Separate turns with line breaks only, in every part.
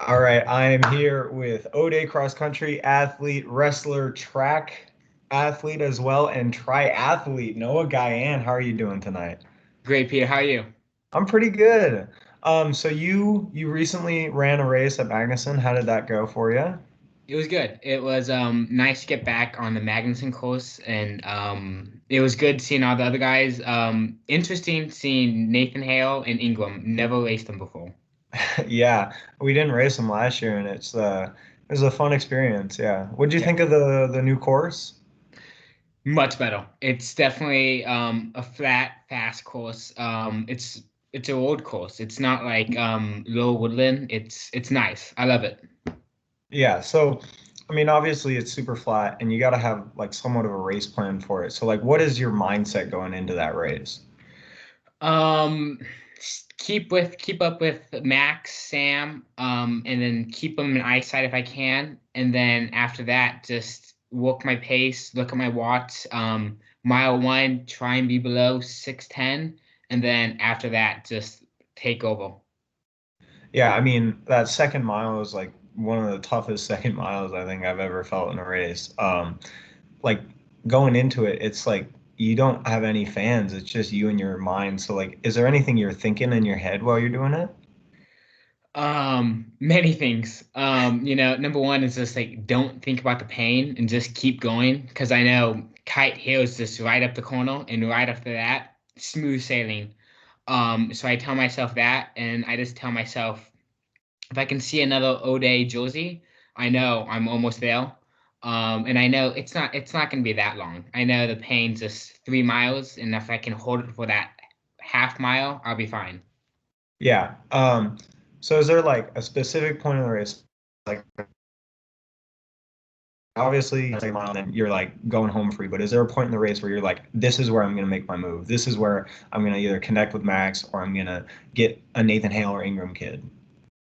All right, I am here with O-Day cross country athlete, wrestler, track athlete as well, and triathlete Noah Guyan. How are you doing tonight?
Great, Peter. How are you?
I'm pretty good. So you recently ran a race at Magnuson. How did that go for you?
It was good. It was nice to get back on the Magnuson course, and it was good seeing all the other guys. Interesting seeing Nathan Hale and Ingram. Never raced them before.
Yeah, we didn't race them last year, and it was a fun experience. Yeah. What'd you
Yeah,
think of the new course?
much better. It's definitely a flat, fast course. It's a road course. It's not like low woodland. It's nice. I love it.
Yeah, so I mean, obviously it's super flat and you got to have like somewhat of a race plan for it. So like what is your mindset going into that race?
Um, keep up with Max, Sam, and then keep them in eyesight if I can, and then after that, just walk my pace, look at my watts. Mile one, try and be below 6:10, and then after that, just take over.
Yeah, I mean, that second mile is like one of the toughest second miles I think I've ever felt in a race. Like going into it, it's like you don't have any fans. It's just you and your mind. So like, is there anything you're thinking in your head while you're doing it?
Many things. Number one is just like don't think about the pain and just keep going because I know Kite Hill is just right up the corner, and right after that, smooth sailing. So I tell myself that, and I just tell myself if I can see another O'Day jersey, I know I'm almost there. And I know it's not gonna be that long. I know the pain's just 3 miles, and if I can hold it for that half mile, I'll be fine.
Yeah. So is there like a specific point in the race? Like obviously second mile and you're like going home free, but is there a point in the race where you're like, this is where I'm gonna make my move. This is where I'm gonna either connect with Max or I'm gonna get a Nathan Hale or Ingram kid.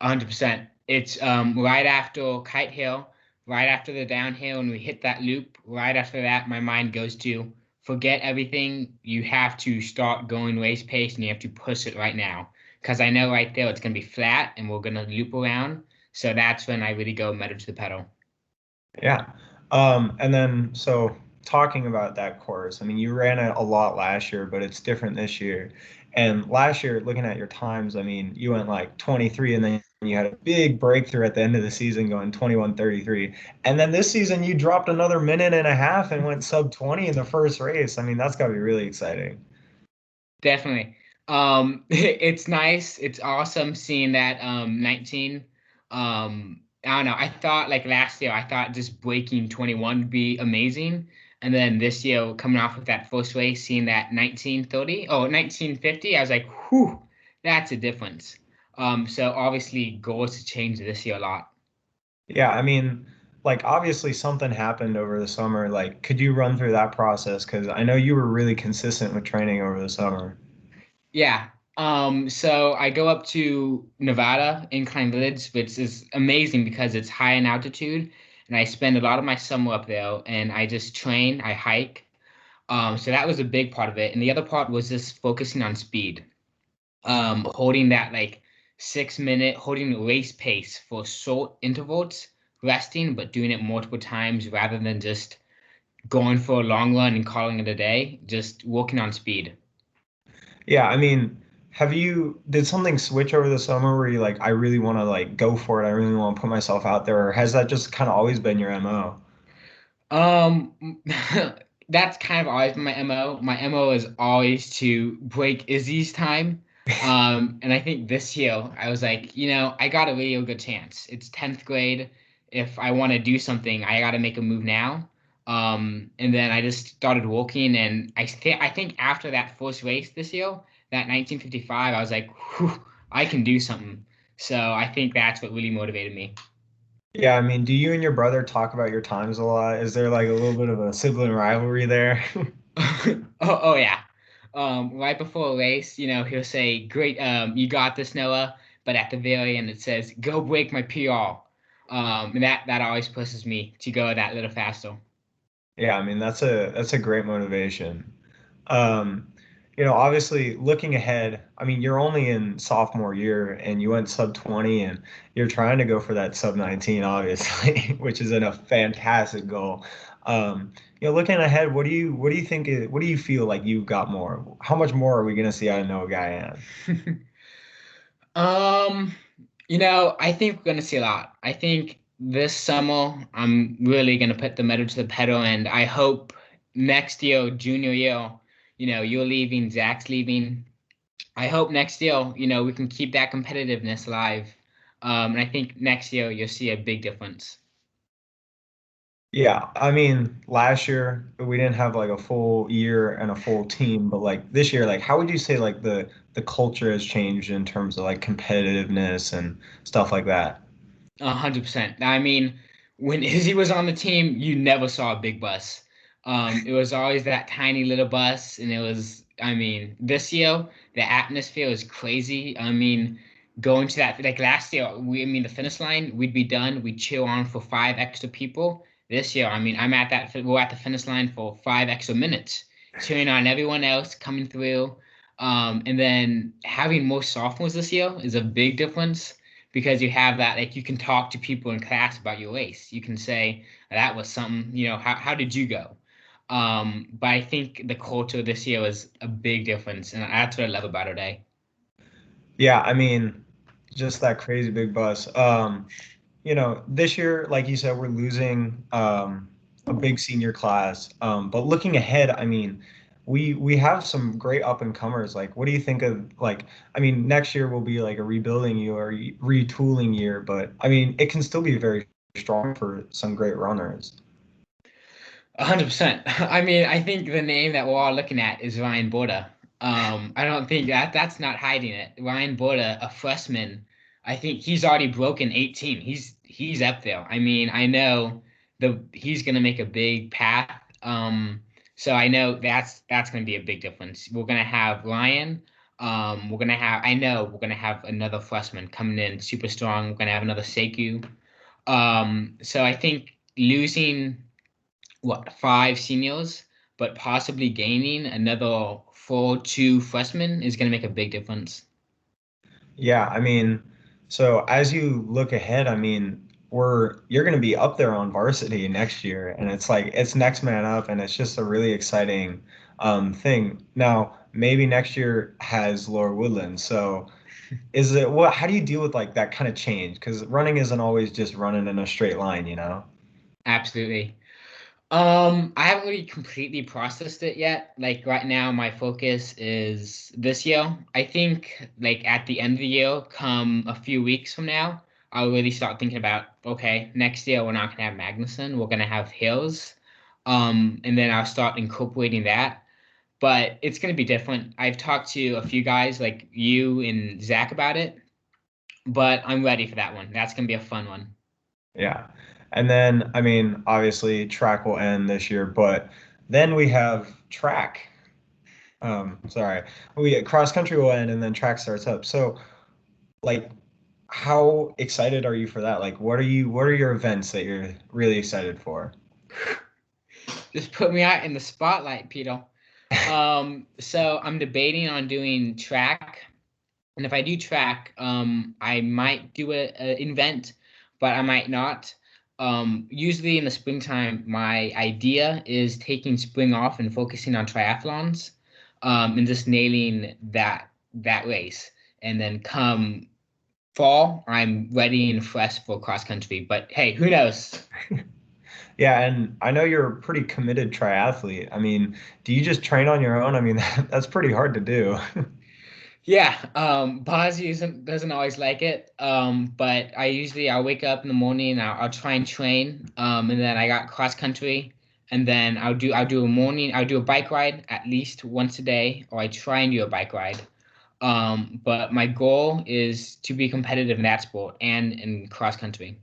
100%. It's right after Kite Hill, right after the downhill, and we hit that loop. Right after that, my mind goes to forget everything. You have to start going race pace, and you have to push it right now. Because I know right there it's gonna be flat, and we're gonna loop around. So that's when I really go metal to the pedal.
Yeah. And then so talking about that course, I mean, you ran it a lot last year, but it's different this year. And last year, looking at your times, I mean, you went like 23 and then you had a big breakthrough at the end of the season going 21:33. And then this season you dropped another minute and a half and went sub 20 in the first race. I mean, that's got to be really exciting.
Definitely. It's nice. It's awesome seeing that 19. I don't know. I thought like last year, I thought just breaking 21 would be amazing. And then this year, coming off of that first race, seeing that 1930, oh, 1950, I was like, whew, that's a difference. So obviously goals to change this year a lot.
Yeah, I mean, like obviously something happened over the summer. Like, could you run through that process? Because I know you were really consistent with training over the summer.
Yeah. So I go up to Nevada, Incline Village, which is amazing because it's high in altitude, and I spend a lot of my summer up there, and I just train, I hike. So that was a big part of it, and the other part was just focusing on speed, holding that like 6 minute, holding the race pace for short intervals, resting, but doing it multiple times rather than just going for a long run and calling it a day, just working on speed.
Yeah, I mean, did something switch over the summer where you like, I really want to like go for it. I really want to put myself out there. Or has that just kind of always been your MO?
Um, that's kind of always been my MO. My MO is always to break Izzy's time. And I think this year I was like, I got a real good chance. It's 10th grade. If I want to do something, I got to make a move now. And then I just started walking, and I think after that first race this year, that 1955, I was like, whew, I can do something. So I think that's what really motivated me.
Yeah, I mean, do you and your brother talk about your times a lot? Is there like a little bit of a sibling rivalry there?
Oh yeah. Right before a race, he'll say, "Great, you got this, Noah." But at the very end, it says, "Go break my PR." And that always pushes me to go that little faster.
Yeah, I mean, that's a great motivation. Um, obviously looking ahead, I mean, you're only in sophomore year and you went sub 20 and you're trying to go for that sub 19, obviously, which is a fantastic goal. Looking ahead, what do you think what do you feel like you've got more? How much more are we going to see out of Noah Guyan?
Um, I think we're gonna see a lot. I think this summer I'm really gonna put the metal to the pedal, and I hope next year, junior year, you're leaving, Zach's leaving. I hope next year, we can keep that competitiveness alive. And I think next year you'll see a big difference.
Yeah, I mean, last year we didn't have like a full year and a full team, but like this year, like how would you say like the culture has changed in terms of like competitiveness and stuff like that?
100%. I mean, when Izzy was on the team, you never saw a big bus. It was always that tiny little bus, and it was, I mean, this year the atmosphere was crazy. I mean, going to that like last year, I mean, the finish line, we'd be done, we'd chill on for five extra people. This year, I mean, we're at the finish line for 5 extra minutes, cheering on everyone else coming through. And then having more sophomores this year is a big difference because you have that, like, you can talk to people in class about your race. You can say that was something, how did you go? But I think the culture this year was a big difference, and that's what I love about it today.
Yeah, I mean, just that crazy big bus. This year, like you said, we're losing a big senior class. But looking ahead, I mean, we have some great up and comers. Like, what do you think of like? I mean, next year will be like a rebuilding year or retooling year, but I mean, it can still be very strong for some great runners.
100%. I mean, I think the name that we're all looking at is Ryan Borda. I don't think that's not hiding it. Ryan Borda, a freshman, I think he's already broken 18. He's up there. I mean, I know he's gonna make a big path. So I know that's gonna be a big difference. We're gonna have Ryan. I know we're gonna have another freshman coming in super strong. We're gonna have another Sekou. So I think losing five seniors, but possibly gaining another four, two freshmen is going to make a big difference.
Yeah, I mean, so as you look ahead, I mean, you're going to be up there on varsity next year, and it's like it's next man up, and it's just a really exciting thing. Now, maybe next year has Laura Woodland. So, is it what? How do you deal with like that kind of change? Because running isn't always just running in a straight line, you know?
Absolutely. I haven't really completely processed it yet. Like right now, my focus is this year. I think like at the end of the year, come a few weeks from now, I'll really start thinking about, okay, next year we're not gonna have Magnuson, we're gonna have Hills. And then I'll start incorporating that. But it's gonna be different. I've talked to a few guys like you and Zach about it, but I'm ready for that one. That's gonna be a fun one.
Yeah. And then, I mean, obviously, track will end this year, but then we have track. Sorry, we cross country will end, and then track starts up. So, like, how excited are you for that? Like, what are your events that you're really excited for?
Just put me out in the spotlight, Peter. So I'm debating on doing track, and if I do track, I might do a event, but I might not. Usually in the springtime, my idea is taking spring off and focusing on triathlons, and just nailing that race, and then come fall, I'm ready and fresh for cross country. But hey, who knows?
Yeah, and I know you're a pretty committed triathlete. I mean, do you just train on your own? I mean, that's pretty hard to do.
Yeah, Bozzy doesn't always like it. But I'll wake up in the morning, I'll try and train. And then I got cross country, and then I'll do a bike ride at least once a day, or I try and do a bike ride. But my goal is to be competitive in that sport and in cross country.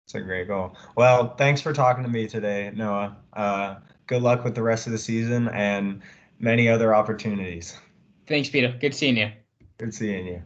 It's a great goal. Well, thanks for talking to me today, Noah. Good luck with the rest of the season and many other opportunities.
Thanks, Peter. Good seeing you.
Good seeing you.